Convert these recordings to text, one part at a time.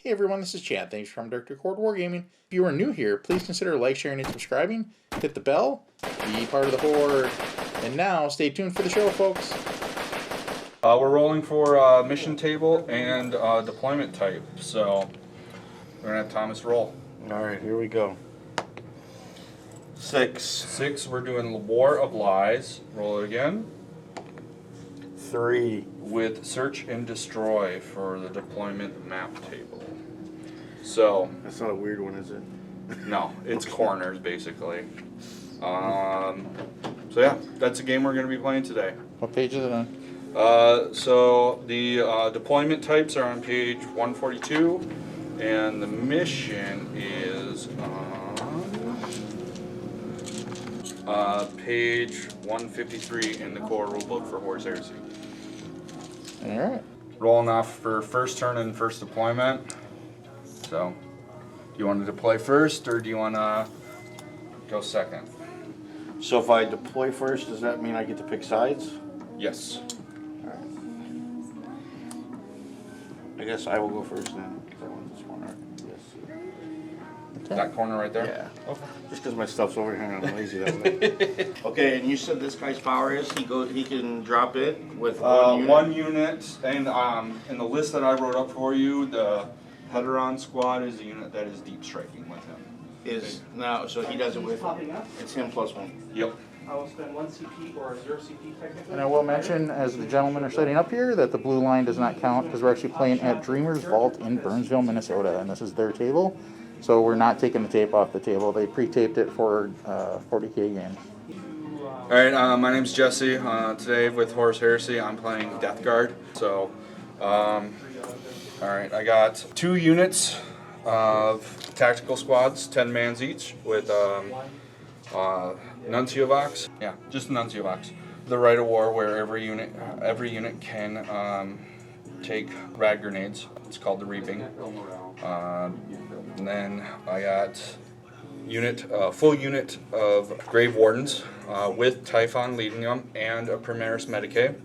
Hey everyone, this is Chad. Thanks from Arctic Horde Wargaming. If you are new here, please consider like, sharing, and subscribing. Hit the bell, be part of the Horde. And now, stay tuned for the show, folks. We're rolling for mission table and deployment type, so we're gonna have Thomas roll. All right, here we go. 6. 6, we're doing War of Lies. Roll it again. 3. With Search and Destroy for the deployment map table. So That's not a weird one, is it? no, it's corners basically. So yeah, that's a game we're gonna be playing today. What page is it on? So the deployment types are on page 142, and the mission is on page 153 in the core rulebook for Horus Heresy. Alright. Rolling off for first turn and first deployment. So, do you want to deploy first, or do you want to go second? So if I deploy first, does that mean I get to pick sides? Yes. All right. I guess I will go first then, because I want this one. Right? Yes. Okay. That corner right there? Yeah. Okay. Just because my stuff's over here and I'm lazy that way. Okay, and you said this guy's power is he can drop it with one unit, and in the list that I wrote up for you, the Heteron squad is the unit that is deep striking with him. Is now, so he does it with, it's him plus 1. Yep. I will spend 1 CP or 0 CP technically. And I will mention, as the gentlemen are setting up here, that the blue line does not count because we're actually playing at Dreamer's Vault in Burnsville, Minnesota, and this is their table. So we're not taking the tape off the table. They pre-taped it for 40K games. Alright, my name's Jesse. Today with Horus Heresy, I'm playing Death Guard. So, alright, I got 2 units of tactical squads, 10 mans each, with Nunciovox. Yeah, just Nunciovox. The Rite of War, where every unit can take rad grenades. It's called the Reaping. And then I got full unit of Grave Wardens with Typhon leading them and a Primaris Medicae.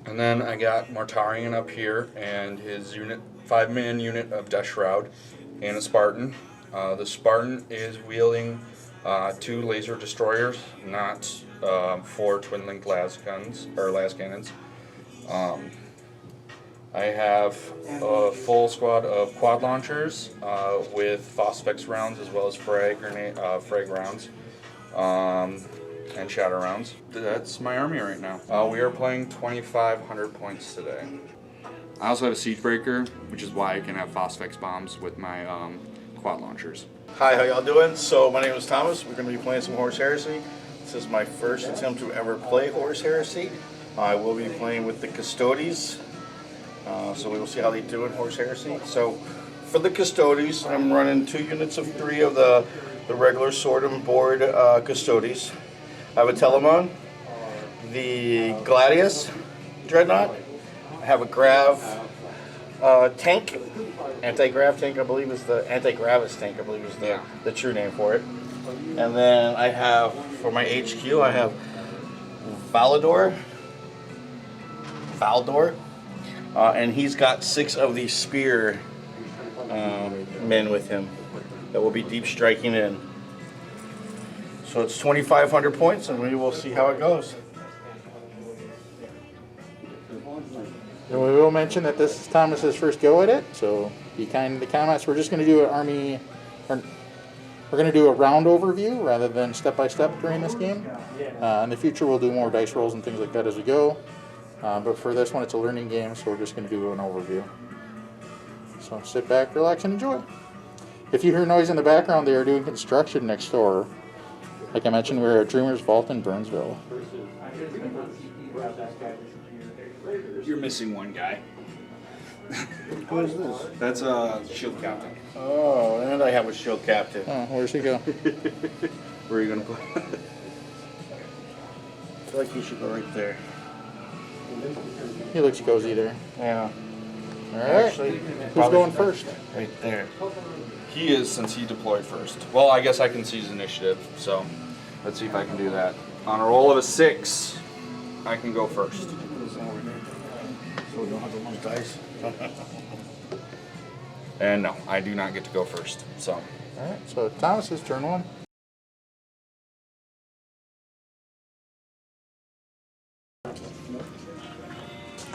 And then I got Mortarion up here and his unit, 5-man unit of Death Shroud and a Spartan. The Spartan is wielding 2 laser destroyers, not 4 twin-linked las cannons. I have a full squad of quad launchers with Phosphex rounds as well as frag rounds and shatter rounds. That's my army right now. We are playing 2,500 points today. I also have a siege breaker, which is why I can have Phosphex bombs with my quad launchers. Hi, how y'all doing? So my name is Thomas. We're going to be playing some Horus Heresy. This is my first attempt to ever play Horus Heresy. I will be playing with the Custodies. So we will see how they do in Horus Heresy. So for the Custodies, I'm running 2 units of 3 of the regular sword and board Custodies. I have a Telemon, the Gladius Dreadnought. I have a Grav tank. Anti-grav tank, I believe is the anti-gravis tank, I believe is the true name for it. And then I have, for my HQ, I have Valdor, and he's got 6 of these spear men with him that will be deep striking in. So it's 2,500 points, and we will see how it goes. And we will mention that this is Thomas's first go at it, so be kind in the comments. We're just going to do an army, we're going to do a round overview rather than step-by-step during this game. In the future, we'll do more dice rolls and things like that as we go. But for this one, it's a learning game, so we're just going to do an overview. So sit back, relax, and enjoy. If you hear noise in the background, they are doing construction next door. Like I mentioned, we're at Dreamer's Vault in Burnsville. You're missing one guy. Who is this? That's a shield captain. Oh, and I have a shield captain. Oh, where's he go? Where are you going to put? I feel like he should go right there. He looks cozy there. Yeah. All right. Actually, Who's going first? Right there. He is, since he deployed first. Well, I guess I can seize initiative, so let's see if I can do that. On a roll of a 6, I can go first. So we don't have to lose dice. And no, I do not get to go first. So, All right, so Thomas's turn 1.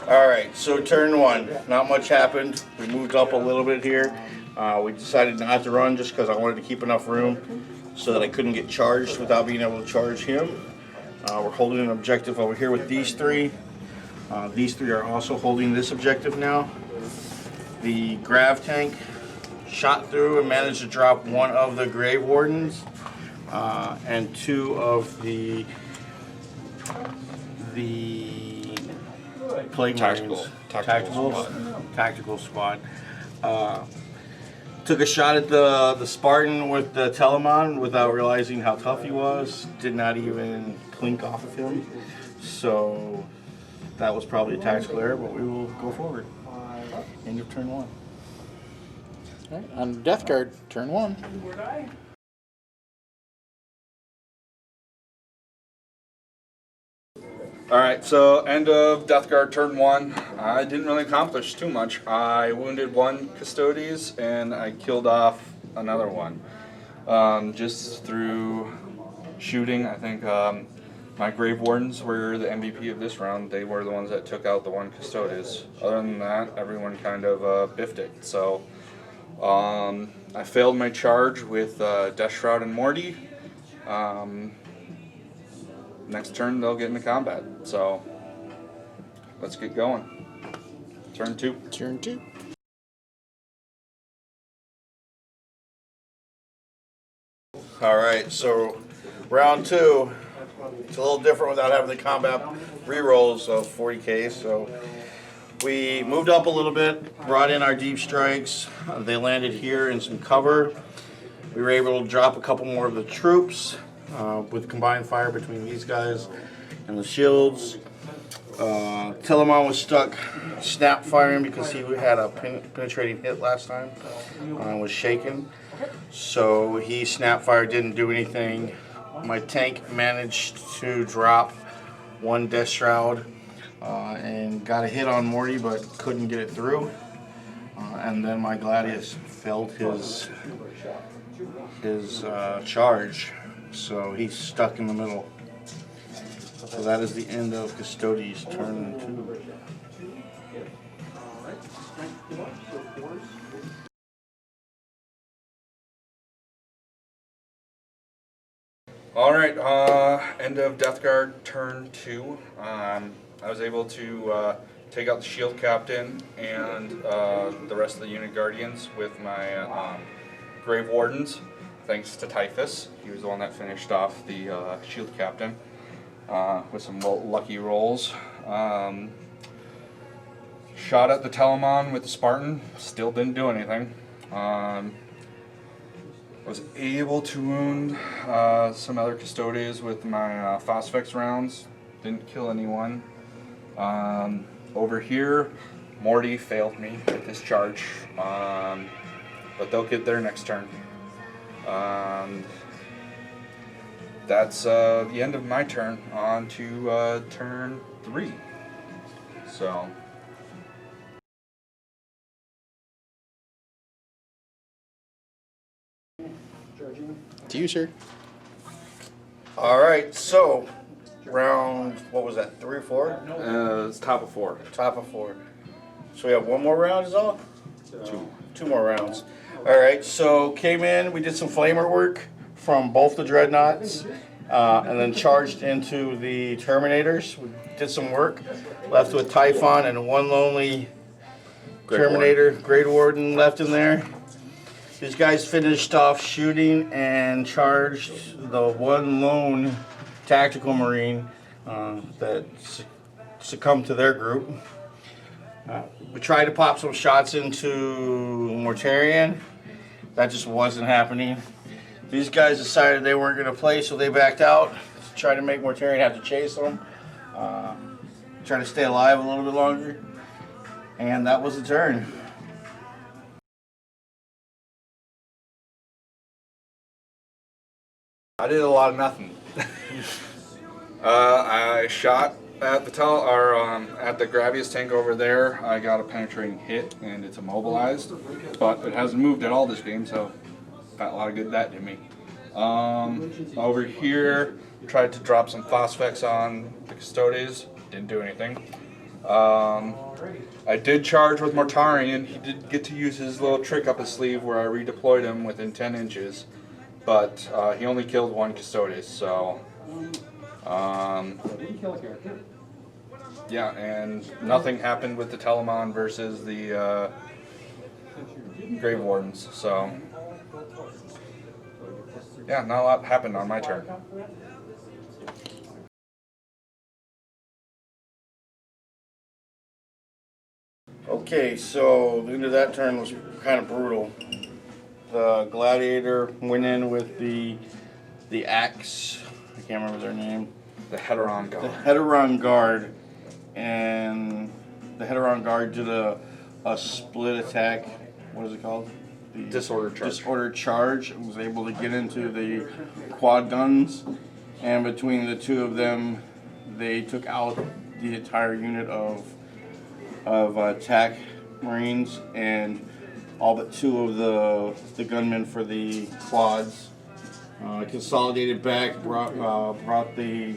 Alright, so turn 1. Not much happened. We moved up a little bit here. We decided not to run just because I wanted to keep enough room so that I couldn't get charged without being able to charge him. We're holding an objective over here with these 3. These 3 are also holding this objective now. The grav tank shot through and managed to drop 1 of the Grave Wardens and 2 of the Plague Marines. Tactical squad. Took a shot at the Spartan with the Telemon without realizing how tough he was. Did not even clink off of him. So that was probably a tactical error, but we will go forward. End of turn 1. All right, on Death Guard, turn 1. alright, so end of Death Guard turn 1. I didn't really accomplish too much. I wounded 1 Custodies and I killed off another one. Just through shooting, I think my Grave Wardens were the MVP of this round. They were the ones that took out the 1 Custodies. Other than that, everyone kind of biffed it. So I failed my charge with Death Shroud and Morty. Next turn they'll get into combat. So let's get going. Turn 2. Turn 2. Alright, so round 2. It's a little different without having the combat rerolls of 40k. So we moved up a little bit, brought in our deep strikes. They landed here in some cover. We were able to drop a couple more of the troops with combined fire between these guys and the shields. Telemon was stuck snap firing because he had a penetrating hit last time and was shaken. So he snap fire, didn't do anything. My tank managed to drop 1 Death Shroud and got a hit on Morty but couldn't get it through. And then my Gladius failed his charge, so he's stuck in the middle. So that is the end of Custodies turn 2. Alright, end of Death Guard turn 2. I was able to take out the shield captain and the rest of the unit guardians with my Grave Wardens, thanks to Typhus. He was the one that finished off the shield captain with some lucky rolls. Shot at the Telemon with the Spartan, still didn't do anything. Was able to wound some other Custodies with my Phosphex rounds, didn't kill anyone. Over here, Morty failed me with his charge, but they'll get there next turn. That's the end of my turn. On to turn 3. So. To you, sir. Alright, so round, what was that, 3 or 4? It's top of 4. Top of 4. So we have 1 more round is all? 2. 2 more rounds. Alright, so came in, we did some flamer work from both the Dreadnoughts, and then charged into the Terminators. We did some work, left with Typhon and 1 lonely Terminator, Great Warden left in there. These guys finished off shooting and charged the 1 lone tactical marine that succumbed to their group. We tried to pop some shots into Mortarion. That just wasn't happening. These guys decided they weren't going to play, so they backed out. Tried to make Mortarion have to chase them. Try to stay alive a little bit longer. And that was the turn. I did a lot of nothing. I shot At the at the Gravius tank over there, I got a penetrating hit and it's immobilized, but it hasn't moved at all this game, so got a lot of good that did me. Over here, tried to drop some phosphex on the Custodes, didn't do anything. I did charge with Mortarion. He did get to use his little trick up his sleeve where I redeployed him within 10 inches, but he only killed one Custodes, so yeah, and nothing happened with the Telemon versus the Grave Wardens, so yeah, not a lot happened on my turn. Okay, so the end of that turn was kind of brutal. The Gladiator went in with the axe. I can't remember their name. The Heteron Guard. The Heteron Guard, and the Heteron Guard did a split attack. What is it called? The Disordered Charge. Disordered Charge. And was able to get into the quad guns, and between the two of them, they took out the entire unit of attack Marines and all but two of the gunmen for the quads. Consolidated back, brought the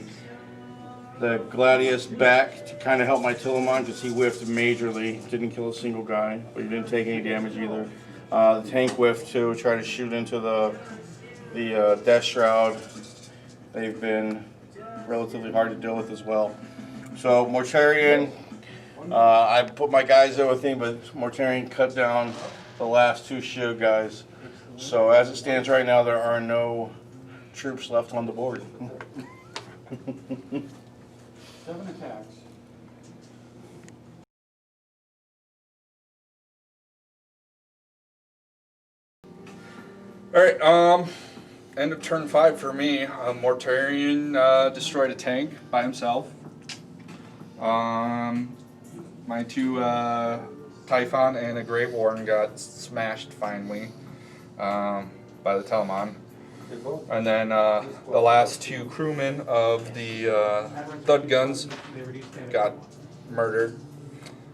Gladius back to kind of help my Telemon because he whiffed majorly. Didn't kill a single guy, but he didn't take any damage either. The tank whiffed to try to shoot into the Death Shroud. They've been relatively hard to deal with as well. So Mortarion, I put my guys there with him, but Mortarion cut down the last two shield guys. So as it stands right now, there are no troops left on the board. 7 attacks. Alright, end of turn 5 for me. Mortarion destroyed a tank by himself. My two Typhon and a Grave Warden got smashed finally by the Telemon. And then the last two crewmen of the Thud Guns got murdered,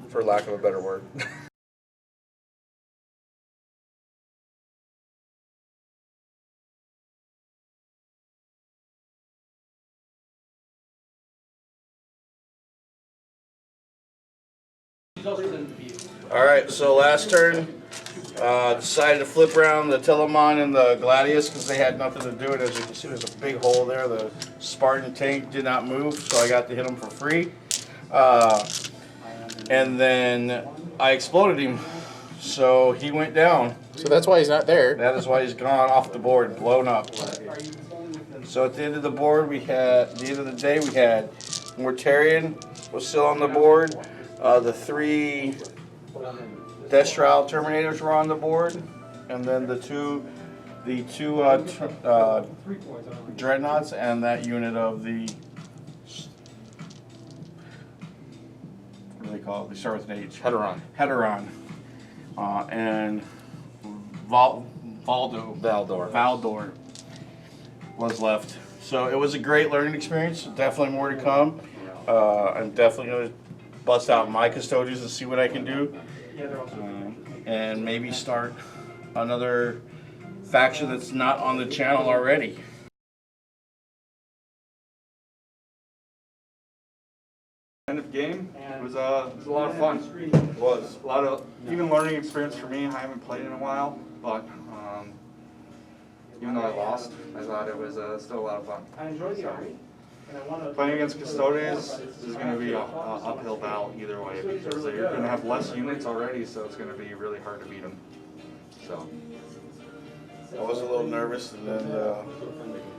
for lack of a better word. Alright, so last turn, decided to flip around the Telemon and the Gladius because they had nothing to do with it. As you can see, there's a big hole there. The Spartan tank did not move, so I got to hit him for free. And then I exploded him, so he went down. So that's why he's not there. That is why he's gone off the board, blown up. So at the end of the board, we had, at the end of the day, we had Mortarion was still on the board. The 3 Death Shroud Terminators were on the board, and then the two Dreadnoughts and that unit of the, what do they call it? They start with an H. Heteron. Heteron. And Valdor was left. So it was a great learning experience. Definitely more to come. I'm definitely going to bust out my Custodies and see what I can do. And maybe start another faction that's not on the channel already. End of game. It was a lot of fun. It was. A lot of even learning experience for me. I haven't played in a while, but even though I lost, I thought it was still a lot of fun. I enjoy the army, and I want to. Playing against Custodies is going to be an uphill battle either way because they're going to have less units already, so it's going to be really hard to beat them. So I was a little nervous, and then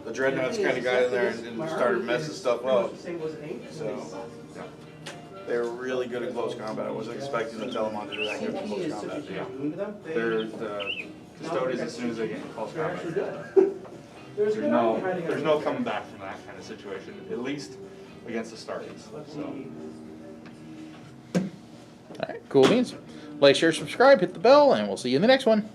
the Dreadnoughts kind of got in there and started messing stuff up. So they were really good at close combat. I wasn't expecting the Telemon to do that good at close combat. they're the Custodies as soon as they get in close combat. There's no coming back from that kind of situation, at least against the Stargates. So. Alright, cool beans. Like, share, subscribe, hit the bell, and we'll see you in the next one.